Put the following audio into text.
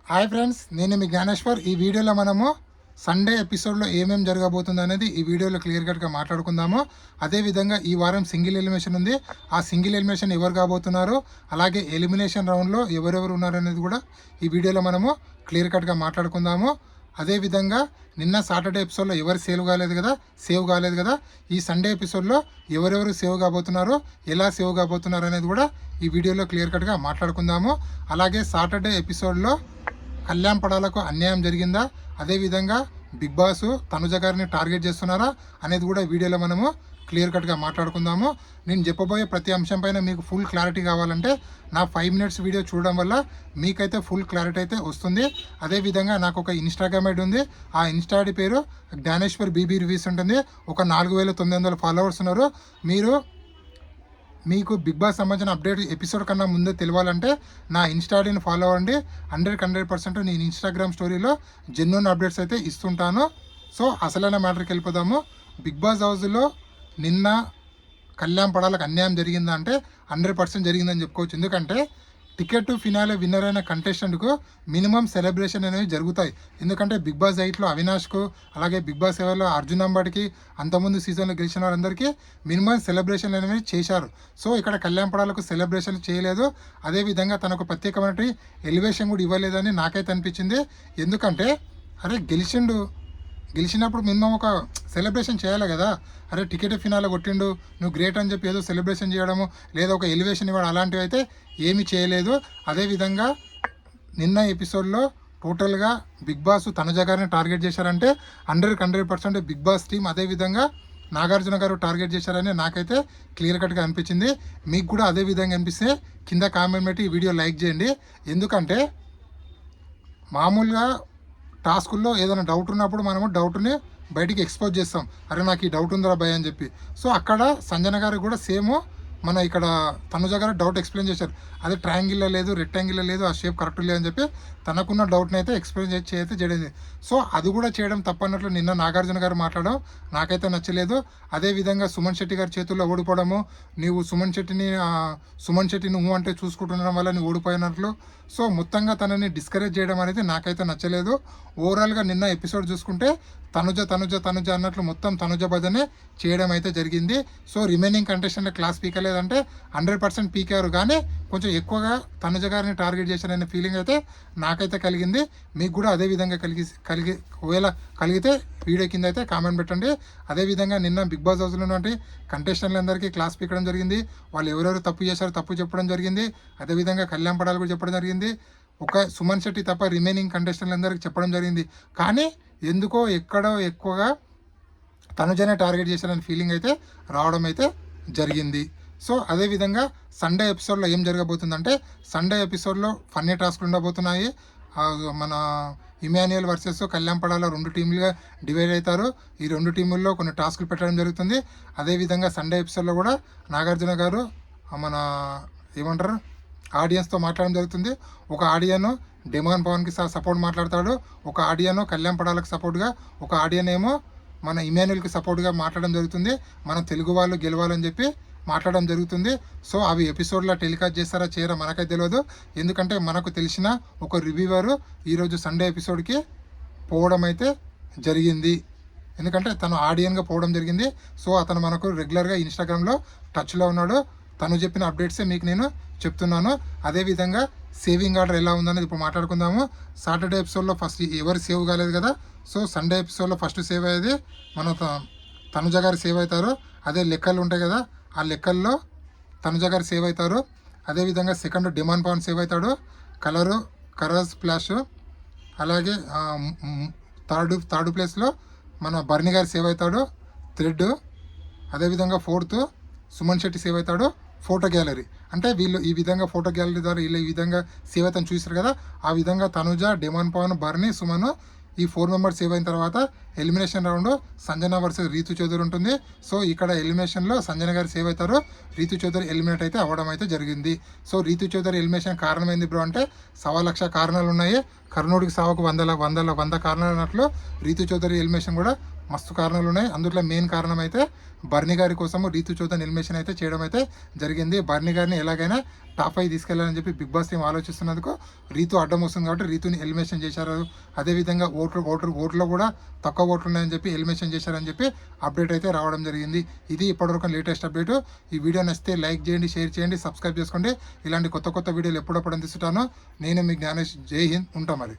Hi friends, నేను మీ జ్ఞానేశ్వర్. ఈ వీడియోలో మనము సండే ఎపిసోడ్లో ఏమేమి జరగబోతుంది అనేది ఈ వీడియోలో క్లియర్ కట్గా మాట్లాడుకుందాము. అదేవిధంగా ఈ వారం సింగిల్ ఎలిమినేషన్ ఉంది. ఆ సింగిల్ ఎలిమినేషన్ ఎవరు కాబోతున్నారు, అలాగే ఎలిమినేషన్ రౌండ్లో ఎవరెవరు ఉన్నారు అనేది కూడా ఈ వీడియోలో మనము క్లియర్ కట్గా మాట్లాడుకుందాము. అదేవిధంగా నిన్న సాటర్డే ఎపిసోడ్లో ఎవరు సేవ్ కాలేదు కదా, ఈ సండే ఎపిసోడ్లో ఎవరెవరు సేవ్ కాబోతున్నారు, ఎలా సేవ్ కాబోతున్నారు అనేది కూడా ఈ వీడియోలో క్లియర్ కట్గా మాట్లాడుకుందాము. అలాగే సాటర్డే ఎపిసోడ్లో కళ్యాణ్ పడాలకు అన్యాయం జరిగిందా, అదేవిధంగా బిగ్ బాస్ తనుజ గారిని టార్గెట్ చేస్తున్నారా అనేది కూడా వీడియోలో మనము క్లియర్ కట్గా మాట్లాడుకుందాము. నేను చెప్పబోయే ప్రతి అంశం పైన మీకు ఫుల్ క్లారిటీ కావాలంటే నా 5 minutes వీడియో చూడడం వల్ల మీకైతే ఫుల్ క్లారిటీ అయితే వస్తుంది. అదేవిధంగా నాకు ఒక ఇన్స్టాగ్రామ్ ఐడి ఉంది. ఆ ఇన్స్టా ఐడి పేరు జ్ఞానేశ్వర్ బీబీ రివ్యూస్ ఉంటుంది. ఒక 4900 ఫాలోవర్స్ ఉన్నారు. మీకు బిగ్ బాస్ సంబంధించిన అప్డేట్ ఎపిసోడ్ కన్నా ముందే తెలియాలంటే నా ఇన్స్టా ఐడిని ఫాలో అవ్వండి. 100% నేను ఇన్స్టాగ్రామ్ స్టోరీలో జెన్యూన్ అప్డేట్స్ అయితే ఇస్తుంటాను. సో అసలైన మ్యాటర్కి వెళ్ళిపోదాము. బిగ్ బాస్ హౌస్లో నిన్న కళ్యాణ్ పడాలకు అన్యాయం జరిగిందా అంటే 100% జరిగిందని చెప్పుకోవచ్చు. ఎందుకంటే టికెట్ ఫినాలే విన్నర్ అయిన కంటెస్టెంట్కు మినిమం సెలబ్రేషన్ అనేవి జరుగుతాయి. ఎందుకంటే బిగ్ బాస్ 8లో అవినాష్కు, అలాగే బిగ్ బాస్ 7లో అర్జున్ అంబాడికి, అంతకుముందు సీజన్లో గెలిచిన వారందరికీ మినిమం సెలబ్రేషన్ అనేవి చేశారు. సో ఇక్కడ కళ్యాణ్ పడాలకు సెలబ్రేషన్ చేయలేదు. అదేవిధంగా తనకు ప్రత్యేకమైన ఎలివేషన్ కూడా ఇవ్వలేదని నాకైతే అనిపించింది. ఎందుకంటే గెలిచినప్పుడు మినిమం ఒక సెలబ్రేషన్ చేయాలి కదా. అరే టికెట్ ఫినాలో కొట్టిండు, నువ్వు గ్రేట్ అని చెప్పి ఏదో సెలబ్రేషన్ చేయడము, లేదా ఒక ఎలివేషన్ ఇవ్వడం అలాంటివి అయితే ఏమీ చేయలేదు. అదేవిధంగా నిన్న ఎపిసోడ్లో టోటల్గా బిగ్ బాస్ తనుజ గారిని టార్గెట్ చేశారంటే 100% బిగ్ బాస్ టీం, అదేవిధంగా నాగార్జున గారు టార్గెట్ చేశారని నాకైతే క్లియర్ కట్గా అనిపించింది. మీకు కూడా అదే విధంగా అనిపిస్తే కింద కామెంట్ పెట్టి ఈ వీడియో లైక్ చేయండి. ఎందుకంటే మామూలుగా టాస్కుల్లో ఏదైనా డౌట్ ఉన్నప్పుడు మనము డౌట్ని బయటికి ఎక్స్పోజ్ చేస్తాం. అరే నాకు ఈ డౌట్ ఉందిరా భయ్ అని చెప్పి. సో అక్కడ సంజన గారికి కూడా సేమ్ మన ఇక్కడ తనుజ గారు డౌట్ ఎక్స్ప్లెయిన్ చేశారు. అదే ట్రయాంగిల్లో లేదు, రెక్టాంగిల్లో లేదు, ఆ షేప్ కరెక్ట్ లేదని చెప్పి తనకున్న డౌట్ని అయితే ఎక్స్ప్లెయిన్ అయితే జరిగింది. సో అది కూడా చేయడం తప్పన్నట్లు నిన్న నాగార్జున గారు మాట్లాడడం నాకైతే నచ్చలేదు. అదేవిధంగా సుమన్ శెట్టి గారి చేతుల్లో ఓడిపోవడము, నీవు సుమన్ శెట్టి నువ్వు అంటే చూసుకుంటుండడం వల్ల నువ్వు ఓడిపోయినట్లు, సో మొత్తంగా తనని డిస్కరేజ్ చేయడం అనేది నాకైతే నచ్చలేదు. ఓవరాల్గా నిన్న ఎపిసోడ్ చూసుకుంటే తనుజ అన్నట్లు మొత్తం తనుజ భజనే చేయడం అయితే జరిగింది. సో రిమైనింగ్ కంటెస్టెంట్ క్లాస్ పీకలేదంటే 100% పీకారు, కానీ కొంచెం ఎక్కువగా తనుజ గారిని టార్గెట్ చేశారనే ఫీలింగ్ అయితే నాకైతే కలిగింది. మీకు కూడా అదే విధంగా ఒకవేళ కలిగితే వీడియో కింద అయితే కామెంట్ పెట్టండి. అదేవిధంగా నిన్న బిగ్ బాస్ హౌస్లో ఉన్నటువంటి కంటెస్టెంట్లందరికీ క్లాస్ పీకడం జరిగింది. వాళ్ళు ఎవరెవరు తప్పు చేశారో తప్పు చెప్పడం జరిగింది. అదేవిధంగా కళ్యాణ్ పడాలు కూడా చెప్పడం జరిగింది. ఒక సుమన్ శెట్టి తప్ప రిమైనింగ్ కంటెస్టెంట్లందరికీ చెప్పడం జరిగింది. కానీ ఎందుకో ఎక్కడో ఎక్కువగా తనుజనే టార్గెట్ చేశారని ఫీలింగ్ అయితే రావడం అయితే జరిగింది. సో అదేవిధంగా సండే ఎపిసోడ్లో ఏం జరగబోతుందంటే, సండే ఎపిసోడ్లో ఫన్నీ టాస్క్లు ఉండబోతున్నాయి. మన ఇమాన్యుయల్ వర్సెస్ కళ్యాణ్ పడాలో 2 టీములుగా డివైడ్ అవుతారు. ఈ 2 టీముల్లో కొన్ని టాస్కులు పెట్టడం జరుగుతుంది. అదేవిధంగా సండే ఎపిసోడ్లో కూడా నాగార్జున గారు మన ఆడియన్స్తో మాట్లాడడం జరుగుతుంది. ఒక ఆడియన్ డిమాండ్ పవన్కి సపోర్ట్ మాట్లాడతాడు, ఒక ఆడియన్ కళ్యాణ్ పడాలకు సపోర్ట్గా, ఒక ఆడియన్ ఏమో మన ఇమాన్యుయల్కి సపోర్ట్గా మాట్లాడడం జరుగుతుంది. మన తెలుగు వాళ్ళు గెలవాలని చెప్పి మాట్లాడడం జరుగుతుంది. సో అవి ఎపిసోడ్లో టెలికాస్ట్ చేస్తారా చేయరా మనకైతే తెలియదు. ఎందుకంటే మనకు తెలిసిన ఒక రివ్యూవర్ ఈరోజు సండే ఎపిసోడ్కి పోవడం అయితే జరిగింది. ఎందుకంటే తను ఆడియన్గా పోవడం జరిగింది. సో అతను మనకు రెగ్యులర్గా ఇన్స్టాగ్రామ్లో టచ్లో ఉన్నాడు. తను చెప్పిన అప్డేట్సే మీకు నేను చెప్తున్నాను. అదేవిధంగా సేవింగ్ ఆర్డర్ ఎలా ఉందనేది ఇప్పుడు మాట్లాడుకుందాము. సాటర్డే ఎపిసోడ్లో ఫస్ట్ ఎవరు సేవ్ కాలేదు కదా. సో సండే ఎపిసోడ్లో ఫస్ట్ సేవ్ అయ్యేది మన తనుజ గారు సేవ్ అవుతారు. అదే లెక్కలు ఉంటాయి కదా, ఆ లెక్కల్లో తనుజ గారు సేవ్ అవుతారు. అదేవిధంగా సెకండ్ డిమాండ్ పవన్ సేవ్ అవుతాడు, కలర్ స్ప్లాష్. అలాగే థర్డ్ ప్లేస్లో మన బర్నీ గారు సేవ్ అవుతాడు, థ్రెడ్. అదేవిధంగా ఫోర్త్ సుమన్ శెట్టి సేవ్ అవుతాడు, ఫోటో గ్యాలరీ. అంటే వీళ్ళు ఈ విధంగా ఫోటో గ్యాలరీ ద్వారా వీళ్ళు ఈ విధంగా సేవ్ అవుతాను చూసారు కదా. ఆ విధంగా తనుజ, డిమాండ్ పవన్, బర్నీ, సుమన్ ఈ 4 మెంబర్స్ సేవ్ అయిన తర్వాత elimination round Sanjana versus Rithu Chowdary ఉంటుంది. సో ఇక్కడ ఎలిమినేషన్లో సంజన గారు సేవ్ అవుతారు, రీతు చౌదరి ఎలిమినేట్ అయితే అవ్వడం అయితే జరిగింది. సో రీతు చౌదరి ఎలిమినేషన్ కారణం ఏంది బ్రో అంటే 1,00,000 కారణాలు ఉన్నాయి. కర్ణుడికి సావుకు 100 కారణాలు అన్నట్లు రీతు చౌదరి ఎలిమినేషన్ కూడా మస్తు కారణాలు ఉన్నాయి. అందులో మెయిన్ కారణం అయితే బర్నీ గారి కోసము రీతు చౌదరి ఎలిమినేషన్ అయితే చేయడం అయితే జరిగింది. బర్నీ గారిని ఎలాగైనా టాప్ 5 తీసుకెళ్లాలని చెప్పి బిగ్ బాస్ టీం ఆలోచిస్తున్నందుకు రీతు అడ్డం వస్తుంది కాబట్టి రీతుని ఎలిమినేషన్ చేశారు. అదేవిధంగా ఓట్లో కూడా తక్కువ ఓట్లు ఉన్నాయని చెప్పి ఎలిమినేషన్ చేశారని చెప్పి అప్డేట్ అయితే రావడం జరిగింది. ఇది ఇప్పటివరకు లేటెస్ట్ అప్డేట్. ఈ వీడియో నచ్చితే లైక్ చేయండి, షేర్ చేయండి, సబ్స్క్రైబ్ చేసుకోండి. ఇలాంటి కొత్త వీడియోలు ఎప్పుడప్పుడు అందిస్తుంటాను. నేను మీ జ్ఞానేష్. జై హింద్. ఉంటాం మరి.